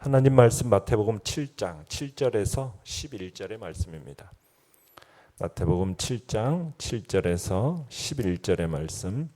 하나님 말씀 마태복음 7장 7절에서 11절의 말씀입니다. 마태복음 7장 7절에서 11절의 말씀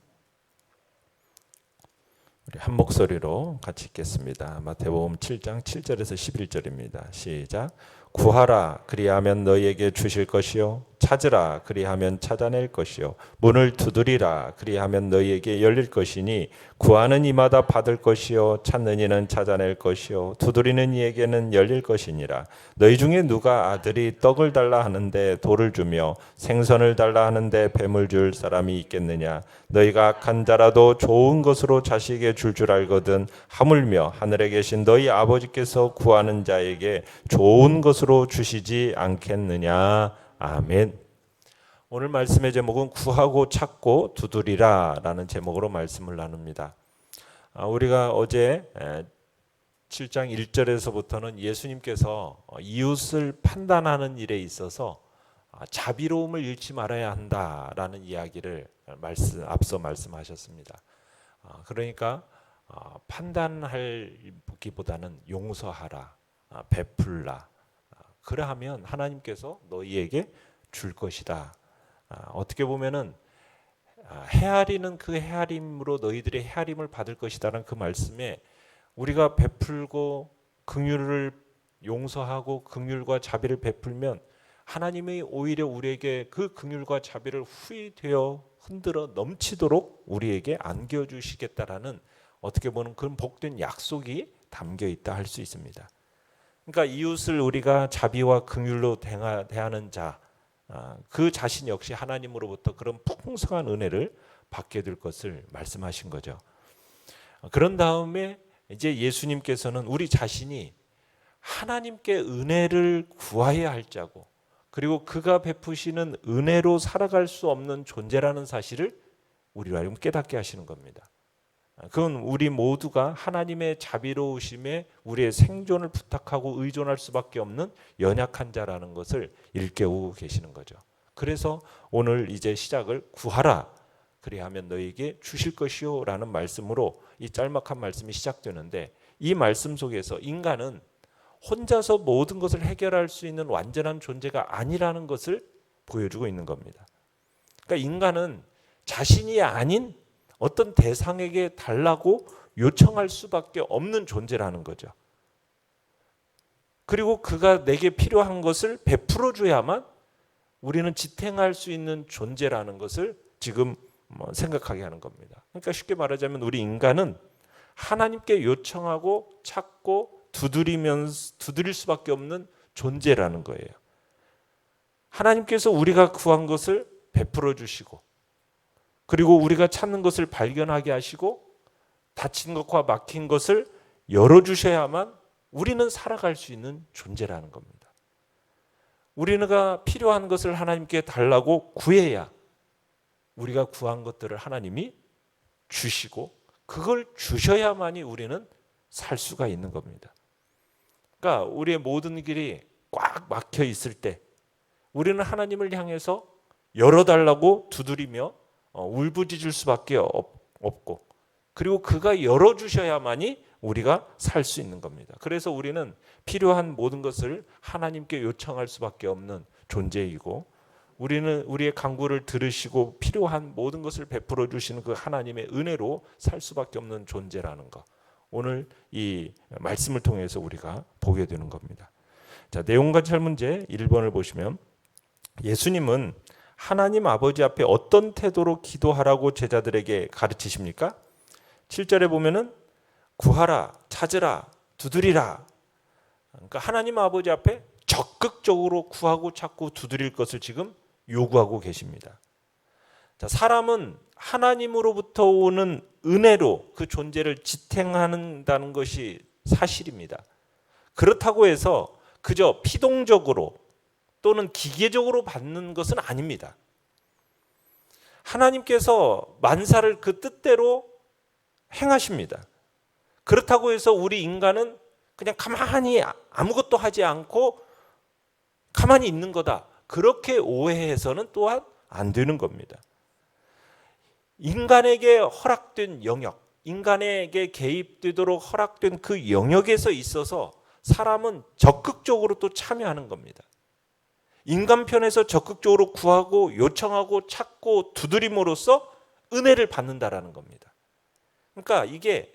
우리 한 목소리로 같이 읽겠습니다. 마태복음 7장 7절에서 11절입니다. 시작. 구하라 그리하면 너희에게 주실 것이요 찾으라 그리하면 찾아낼 것이요 문을 두드리라 그리하면 너희에게 열릴 것이니 구하는 이마다 받을 것이요 찾는 이는 찾아낼 것이요 두드리는 이에게는 열릴 것이니라. 너희 중에 누가 아들이 떡을 달라 하는데 돌을 주며 생선을 달라 하는데 뱀을 줄 사람이 있겠느냐. 너희가 악한 자라도 좋은 것으로 자식에게 줄 알거든 하물며 하늘에 계신 너희 아버지께서 구하는 자에게 좋은 것으로 주시지 않겠느냐. 아멘. 오늘 말씀의 제목은 구하고 찾고 두드리라 라는 제목으로 말씀을 나눕니다. 우리가 어제 7장 1절에서부터는 예수님께서 이웃을 판단하는 일에 있어서 자비로움을 잃지 말아야 한다라는 이야기를 앞서 말씀하셨습니다. 그러니까 판단하기보다는 용서하라, 베풀라. 그러하면 하나님께서 너희에게 줄 것이다. 어떻게 보면은 헤아리는 그 헤아림으로 너희들의 헤아림을 받을 것이다라는 그 말씀에 우리가 베풀고 긍휼을 용서하고 긍휼과 자비를 베풀면 하나님이 오히려 우리에게 그 긍휼과 자비를 후히되어 흔들어 넘치도록 우리에게 안겨주시겠다라는 어떻게 보면 그런 복된 약속이 담겨 있다 할 수 있습니다. 그러니까 이웃을 우리가 자비와 긍휼로 대하는 자, 그 자신 역시 하나님으로부터 그런 풍성한 은혜를 받게 될 것을 말씀하신 거죠. 그런 다음에 이제 예수님께서는 우리 자신이 하나님께 은혜를 구해야 할 자고 그리고 그가 베푸시는 은혜로 살아갈 수 없는 존재라는 사실을 우리로 하여금 깨닫게 하시는 겁니다. 그건 우리 모두가 하나님의 자비로우심에 우리의 생존을 부탁하고 의존할 수밖에 없는 연약한 자라는 것을 일깨우고 계시는 거죠. 그래서 오늘 이제 시작을 구하라 그리하면 너희에게 주실 것이요 라는 말씀으로 이 짤막한 말씀이 시작되는데, 이 말씀 속에서 인간은 혼자서 모든 것을 해결할 수 있는 완전한 존재가 아니라는 것을 보여주고 있는 겁니다. 그러니까 인간은 자신이 아닌 어떤 대상에게 달라고 요청할 수밖에 없는 존재라는 거죠. 그리고 그가 내게 필요한 것을 베풀어 줘야만 우리는 지탱할 수 있는 존재라는 것을 지금 생각하게 하는 겁니다. 그러니까 쉽게 말하자면 우리 인간은 하나님께 요청하고 찾고 두드릴 수밖에 없는 존재라는 거예요. 하나님께서 우리가 구한 것을 베풀어 주시고 그리고 우리가 찾는 것을 발견하게 하시고 닫힌 것과 막힌 것을 열어주셔야만 우리는 살아갈 수 있는 존재라는 겁니다. 우리가 필요한 것을 하나님께 달라고 구해야 우리가 구한 것들을 하나님이 주시고 그걸 주셔야만이 우리는 살 수가 있는 겁니다. 그러니까 우리의 모든 길이 꽉 막혀 있을 때 우리는 하나님을 향해서 열어달라고 두드리며 울부짖을 수밖에 없고 그리고 그가 열어주셔야만이 우리가 살 수 있는 겁니다. 그래서 우리는 필요한 모든 것을 하나님께 요청할 수밖에 없는 존재이고 우리는 우리의 간구를 들으시고 필요한 모든 것을 베풀어 주시는 그 하나님의 은혜로 살 수밖에 없는 존재라는 것, 오늘 이 말씀을 통해서 우리가 보게 되는 겁니다. 자, 내용과 문제 1번을 보시면 예수님은 하나님 아버지 앞에 어떤 태도로 기도하라고 제자들에게 가르치십니까? 7절에 보면은 구하라, 찾으라, 두드리라. 그러니까 하나님 아버지 앞에 적극적으로 구하고 찾고 두드릴 것을 지금 요구하고 계십니다. 자, 사람은 하나님으로부터 오는 은혜로 그 존재를 지탱한다는 것이 사실입니다. 그렇다고 해서 그저 피동적으로 또는 기계적으로 받는 것은 아닙니다. 하나님께서 만사를 그 뜻대로 행하십니다. 그렇다고 해서 우리 인간은 그냥 가만히 아무것도 하지 않고 가만히 있는 거다, 그렇게 오해해서는 또한 안 되는 겁니다. 인간에게 허락된 영역, 인간에게 개입되도록 허락된 그 영역에서 있어서 사람은 적극적으로 또 참여하는 겁니다. 인간편에서 적극적으로 구하고 요청하고 찾고 두드림으로써 은혜를 받는다라는 겁니다. 그러니까 이게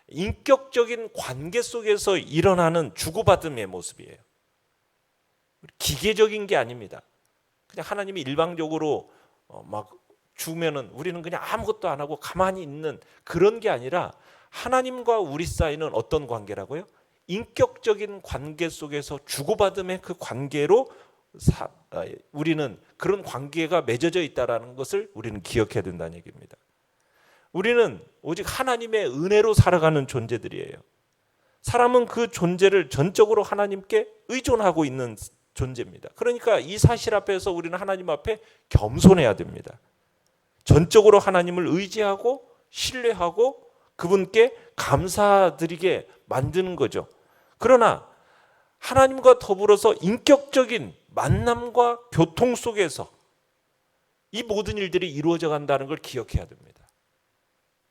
인격적인 관계 속에서 일어나는 주고받음의 모습이에요. 기계적인 게 아닙니다. 그냥 하나님이 일방적으로 막 주면은 우리는 그냥 아무것도 안 하고 가만히 있는 그런 게 아니라 하나님과 우리 사이는 어떤 관계라고요? 인격적인 관계 속에서 주고받음의 그 관계로 우리는 그런 관계가 맺어져 있다는 것을 우리는 기억해야 된다는 얘기입니다. 우리는 오직 하나님의 은혜로 살아가는 존재들이에요. 사람은 그 존재를 전적으로 하나님께 의존하고 있는 존재입니다. 그러니까 이 사실 앞에서 우리는 하나님 앞에 겸손해야 됩니다. 전적으로 하나님을 의지하고 신뢰하고 그분께 감사드리게 만드는 거죠. 그러나 하나님과 더불어서 인격적인 만남과 교통 속에서 이 모든 일들이 이루어져 간다는 걸 기억해야 됩니다.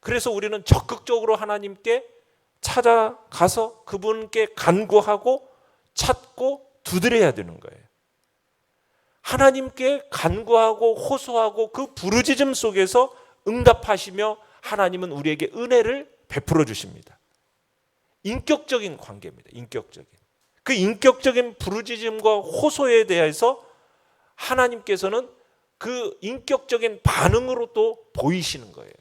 그래서 우리는 적극적으로 하나님께 찾아가서 그분께 간구하고 찾고 두드려야 되는 거예요. 하나님께 간구하고 호소하고 그 부르짖음 속에서 응답하시며 하나님은 우리에게 은혜를 베풀어 주십니다. 인격적인 관계입니다. 인격적인. 그 인격적인 부르짖음과 호소에 대해서 하나님께서는 그 인격적인 반응으로 또 보이시는 거예요.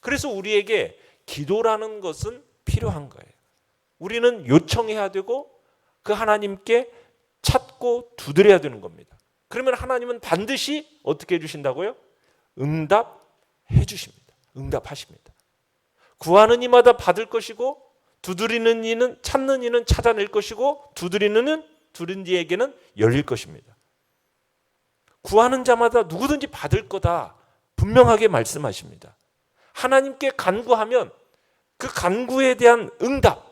그래서 우리에게 기도라는 것은 필요한 거예요. 우리는 요청해야 되고 그 하나님께 찾고 두드려야 되는 겁니다. 그러면 하나님은 반드시 어떻게 해주신다고요? 응답해 주십니다. 응답하십니다. 구하는 이마다 받을 것이고 두드리는 이는 찾는 이는 찾아낼 것이고 두드리는 이는 두린 이에게는 열릴 것입니다. 구하는 자마다 누구든지 받을 거다 분명하게 말씀하십니다. 하나님께 간구하면 그 간구에 대한 응답,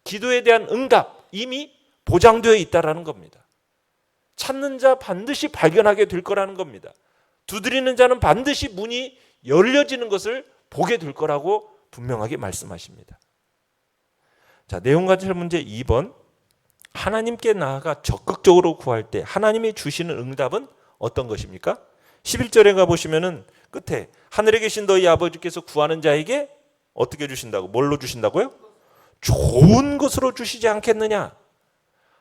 기도에 대한 응답 이미 보장되어 있다라는 겁니다. 찾는 자 반드시 발견하게 될 거라는 겁니다. 두드리는 자는 반드시 문이 열려지는 것을 보게 될 거라고 분명하게 말씀하십니다. 자, 내용과실 문제 2번. 하나님께 나아가 적극적으로 구할 때 하나님이 주시는 응답은 어떤 것입니까? 11절에 가보시면은 끝에 하늘에 계신 너희 아버지께서 구하는 자에게 어떻게 주신다고? 뭘로 주신다고요? 좋은 것으로 주시지 않겠느냐?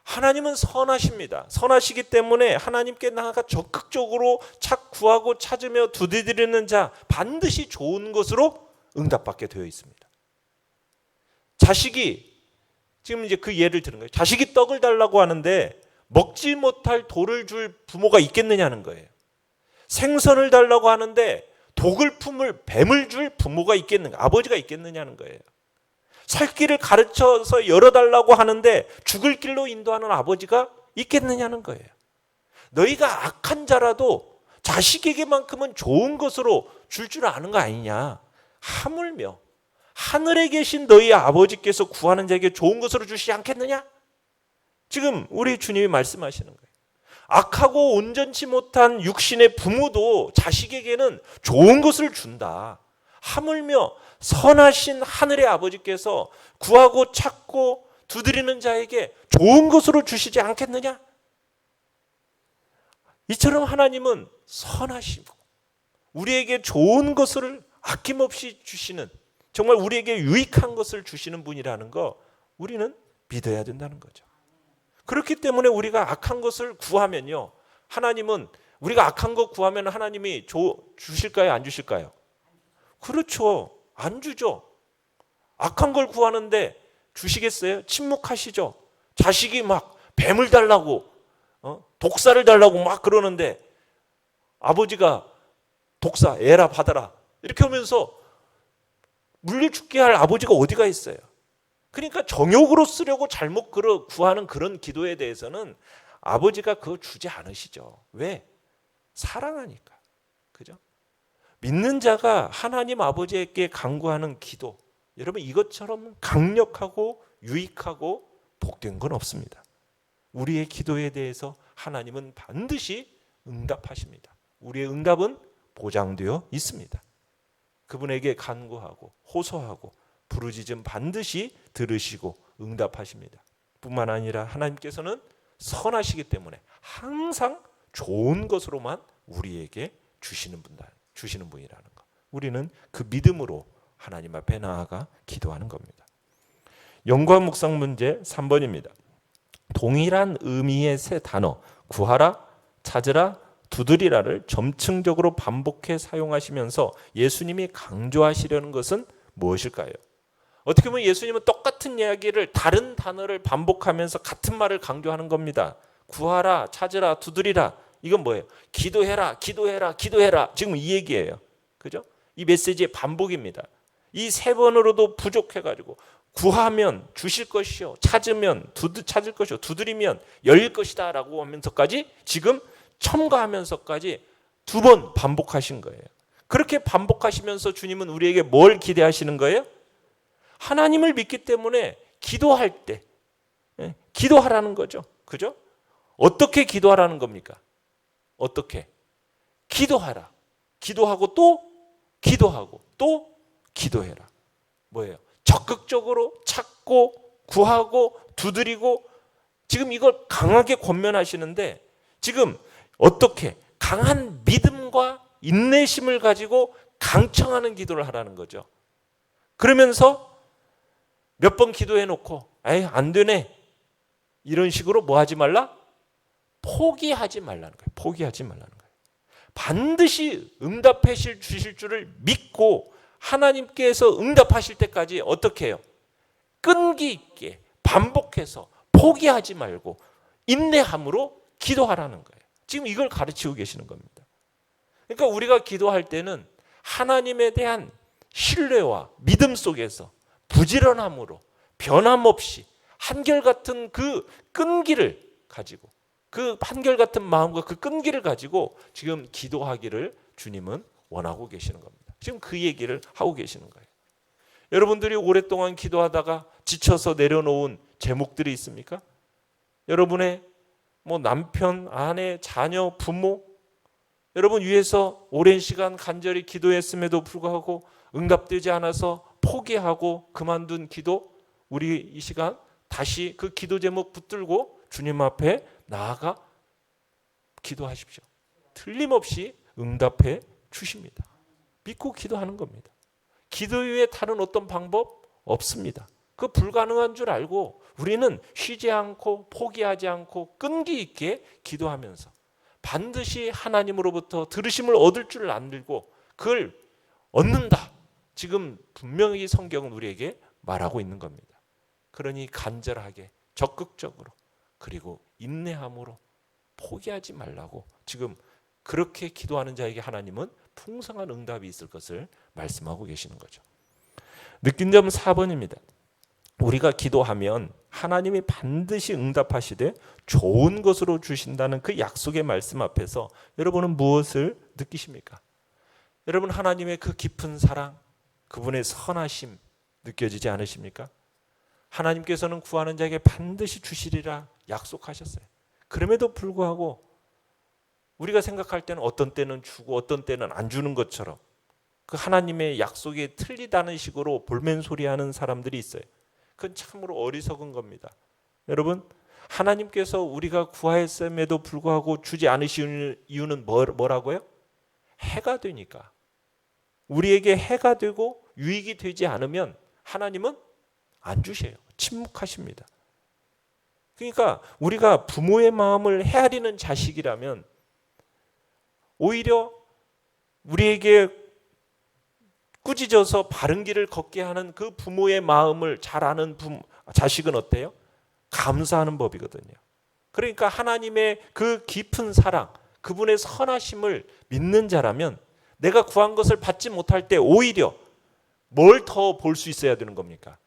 하나님은 선하십니다. 선하시기 때문에 하나님께 나아가 적극적으로 구하고 찾으며 두드리는 자 반드시 좋은 것으로 응답받게 되어 있습니다. 자식이 지금 이제 그 예를 드는 거예요. 자식이 떡을 달라고 하는데 먹지 못할 돌을 줄 부모가 있겠느냐는 거예요. 생선을 달라고 하는데 독을 품을 뱀을 줄 부모가 있겠는가? 아버지가 있겠느냐는 거예요. 살 길을 가르쳐서 열어달라고 하는데 죽을 길로 인도하는 아버지가 있겠느냐는 거예요. 너희가 악한 자라도 자식에게만큼은 좋은 것으로 줄 줄 아는 거 아니냐? 하물며 하늘에 계신 너희 아버지께서 구하는 자에게 좋은 것으로 주시지 않겠느냐? 지금 우리 주님이 말씀하시는 거예요. 악하고 온전치 못한 육신의 부모도 자식에게는 좋은 것을 준다. 하물며 선하신 하늘의 아버지께서 구하고 찾고 두드리는 자에게 좋은 것으로 주시지 않겠느냐? 이처럼 하나님은 선하시고 우리에게 좋은 것을 아낌없이 주시는, 정말 우리에게 유익한 것을 주시는 분이라는 거 우리는 믿어야 된다는 거죠. 그렇기 때문에 우리가 악한 것을 구하면요, 하나님은 우리가 악한 것 구하면 하나님이 주실까요? 안 주실까요? 그렇죠. 안 주죠. 악한 걸 구하는데 주시겠어요? 침묵하시죠. 자식이 막 뱀을 달라고 독사를 달라고 막 그러는데 아버지가 독사 애라 받아라 이렇게 하면서 물려 죽게 할 아버지가 어디가 있어요? 그러니까 정욕으로 쓰려고 잘못 구하는 그런 기도에 대해서는 아버지가 그거 주지 않으시죠. 왜? 사랑하니까. 그죠? 믿는 자가 하나님 아버지에게 간구하는 기도, 여러분 이것처럼 강력하고 유익하고 복된 건 없습니다. 우리의 기도에 대해서 하나님은 반드시 응답하십니다. 우리의 응답은 보장되어 있습니다. 그분에게 간구하고 호소하고 부르짖음 반드시 들으시고 응답하십니다. 뿐만 아니라 하나님께서는 선하시기 때문에 항상 좋은 것으로만 우리에게 주시는 분이라는 것. 우리는 그 믿음으로 하나님 앞에 나아가 기도하는 겁니다. 영과 묵상 문제 3번입니다. 동일한 의미의 세 단어 구하라, 찾으라, 두드리라를 점층적으로 반복해 사용하시면서 예수님이 강조하시려는 것은 무엇일까요? 어떻게 보면 예수님은 똑같은 이야기를 다른 단어를 반복하면서 같은 말을 강조하는 겁니다. 구하라, 찾으라, 두드리라. 이건 뭐예요? 기도해라, 기도해라, 기도해라. 지금 이 얘기예요. 그죠? 이 메시지의 반복입니다. 이 세 번으로도 부족해가지고 구하면 주실 것이요, 찾으면 찾을 것이요, 두드리면 열릴 것이다 라고 하면서까지 지금 첨가하면서까지 두 번 반복하신 거예요. 그렇게 반복하시면서 주님은 우리에게 뭘 기대하시는 거예요? 하나님을 믿기 때문에 기도할 때 기도하라는 거죠. 그죠? 어떻게 기도하라는 겁니까? 어떻게? 기도하라. 기도하고 또 기도하고 또 기도해라. 뭐예요? 적극적으로 찾고 구하고 두드리고 지금 이걸 강하게 권면하시는데 지금 어떻게 강한 믿음과 인내심을 가지고 강청하는 기도를 하라는 거죠. 그러면서 몇 번 기도해 놓고 에이 안 되네 이런 식으로 뭐 하지 말라? 포기하지 말라는 거예요. 포기하지 말라는 거예요. 반드시 응답해 주실 줄을 믿고 하나님께서 응답하실 때까지 어떻게 해요? 끈기 있게 반복해서 포기하지 말고 인내함으로 기도하라는 거예요. 지금 이걸 가르치고 계시는 겁니다. 그러니까 우리가 기도할 때는 하나님에 대한 신뢰와 믿음 속에서 부지런함으로 변함없이 한결같은 그 끈기를 가지고 그 한결같은 마음과 그 끈기를 가지고 지금 기도하기를 주님은 원하고 계시는 겁니다. 지금 그 얘기를 하고 계시는 거예요. 여러분들이 오랫동안 기도하다가 지쳐서 내려놓은 제목들이 있습니까? 여러분의 남편, 아내, 자녀, 부모 여러분 위해서 오랜 시간 간절히 기도했음에도 불구하고 응답되지 않아서 포기하고 그만둔 기도, 우리 이 시간 다시 그 기도 제목 붙들고 주님 앞에 나아가 기도하십시오. 틀림없이 응답해 주십니다. 믿고 기도하는 겁니다. 기도 외에 다른 어떤 방법 없습니다. 그 불가능한 줄 알고 우리는 쉬지 않고 포기하지 않고 끈기 있게 기도하면서 반드시 하나님으로부터 들으심을 얻을 줄 알고 그걸 얻는다. 지금 분명히 성경은 우리에게 말하고 있는 겁니다. 그러니 간절하게 적극적으로 그리고 인내함으로 포기하지 말라고 지금 그렇게 기도하는 자에게 하나님은 풍성한 응답이 있을 것을 말씀하고 계시는 거죠. 느낀 점 4번입니다. 우리가 기도하면 하나님이 반드시 응답하시되 좋은 것으로 주신다는 그 약속의 말씀 앞에서 여러분은 무엇을 느끼십니까? 여러분 하나님의 그 깊은 사랑, 그분의 선하심 느껴지지 않으십니까? 하나님께서는 구하는 자에게 반드시 주시리라 약속하셨어요. 그럼에도 불구하고 우리가 생각할 때는 어떤 때는 주고 어떤 때는 안 주는 것처럼 그 하나님의 약속이 틀리다는 식으로 볼멘소리하는 사람들이 있어요. 그건 참으로 어리석은 겁니다. 여러분 하나님께서 우리가 구하였음에도 불구하고 주지 않으시는 이유는 뭐라고요? 해가 되니까. 우리에게 해가 되고 유익이 되지 않으면 하나님은 안 주셔요. 침묵하십니다. 그러니까 우리가 부모의 마음을 헤아리는 자식이라면 오히려 우리에게 꾸짖어서 바른 길을 걷게 하는 그 부모의 마음을 잘 아는 자식은 어때요? 감사하는 법이거든요. 그러니까 하나님의 그 깊은 사랑, 그분의 선하심을 믿는 자라면 내가 구한 것을 받지 못할 때 오히려 뭘 더 볼 수 있어야 되는 겁니까?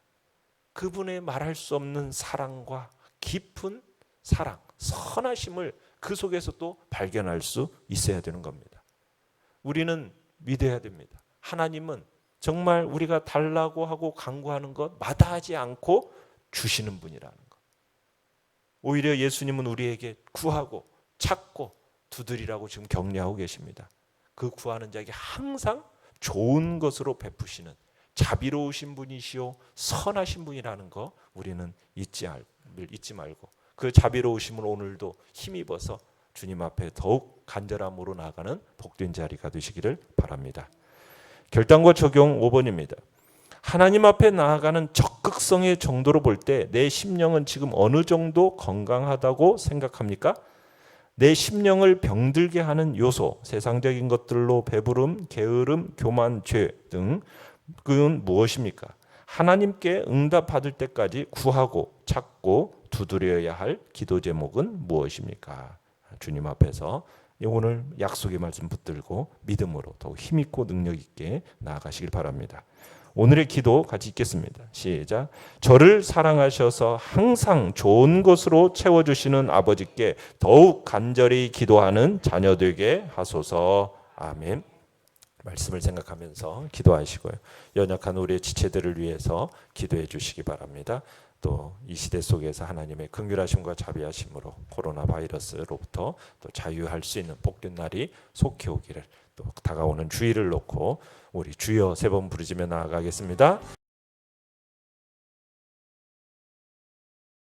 그분의 말할 수 없는 사랑과 깊은 사랑, 선하심을 그 속에서 또 발견할 수 있어야 되는 겁니다. 우리는 믿어야 됩니다. 하나님은 정말 우리가 달라고 하고 간구하는 것 마다하지 않고 주시는 분이라는 것. 오히려 예수님은 우리에게 구하고 찾고 두드리라고 지금 격려하고 계십니다. 그 구하는 자에게 항상 좋은 것으로 베푸시는 자비로우신 분이시오 선하신 분이라는 거 우리는 잊지 늘 잊지 말고 그 자비로우심을 오늘도 힘입어서 주님 앞에 더욱 간절함으로 나아가는 복된 자리가 되시기를 바랍니다. 결단과 적용 5번입니다. 하나님 앞에 나아가는 적극성의 정도로 볼 때 내 심령은 지금 어느 정도 건강하다고 생각합니까? 내 심령을 병들게 하는 요소, 세상적인 것들로 배부름, 게으름, 교만, 죄 등 그건 무엇입니까? 하나님께 응답받을 때까지 구하고 찾고 두드려야 할 기도 제목은 무엇입니까? 주님 앞에서 오늘 약속의 말씀 붙들고 믿음으로 더욱 힘있고 능력있게 나아가시길 바랍니다. 오늘의 기도 같이 읽겠습니다. 시작. 저를 사랑하셔서 항상 좋은 것으로 채워주시는 아버지께 더욱 간절히 기도하는 자녀 되게 하소서. 아멘. 말씀을 생각하면서 기도하시고요. 연약한 우리의 지체들을 위해서 기도해 주시기 바랍니다. 또 이 시대 속에서 하나님의 긍휼하심과 자비하심으로 코로나 바이러스로부터 또 자유할 수 있는 복된 날이 속히 오기를, 또 다가오는 주일을 놓고 우리 주여 세 번 부르짖며 나아가겠습니다.